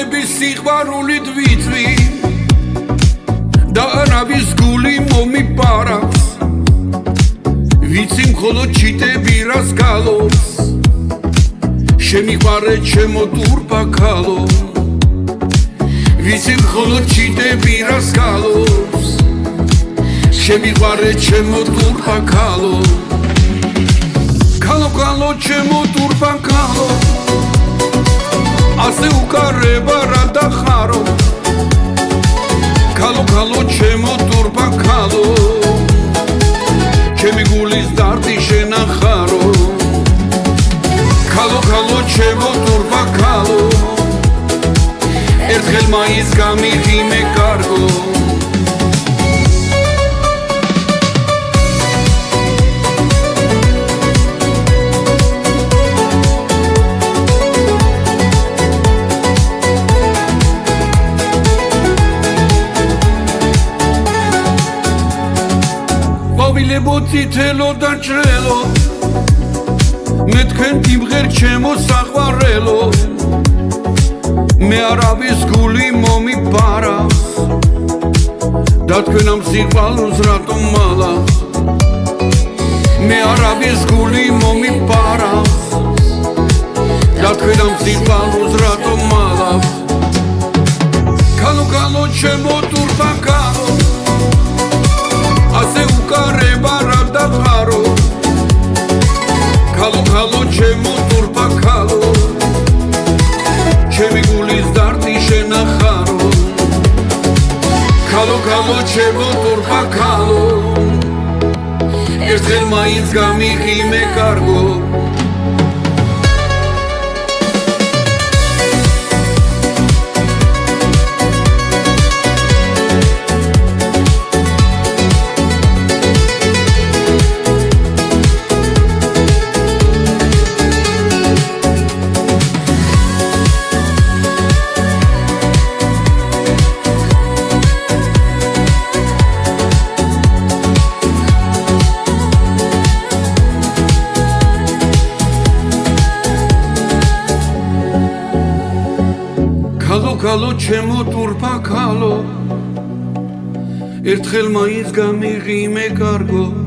მოგონების სიყვარულით ვიწვი და არავის გული მომიპარავს ვიცი მხოლოდ ჩიტები რას გალობს შემიყვარე ჩემო ტურბა ქალო ვიცი მხოლოდ ჩიტები რას გალობს შემიყვარე ჩემო ტურბა ქალო ქალო ქალო ჩემო ტურბა ქალო ასე უკარება რა დახარო ქალო ქალო ჩემო ტურბა ქალო ჩემი გულის დარდი შენახარო ქალო ქალო ჩემო ტურბა ქალო ერთხელ მაინც გამიღიმე კარგო ციტელო და ჭრელო მე თქვენ თიმღერ ჩემო საყვარელო მე არავის გული მომიპარავს და თქვენ ამ სიყვარულს რატომ მალავს მე არავის გული მომიპარავს და თქვენ ამ სიყვარულს რატომ მალავს ქალო ქალო ჩემო ტურბა ქალო ასე უკარება რა დახარო ქალო ქალო ჩემო ტურბა ქალო ჩემი გულის დარდი შენახარო ქალო ქალო ჩემო ტურბა ქალო ერთხელ მაინც გამიღიმე კარგო ქალო ჩემო ტურბა ქალო ერთხელ მაინც გამიღიმე კარგო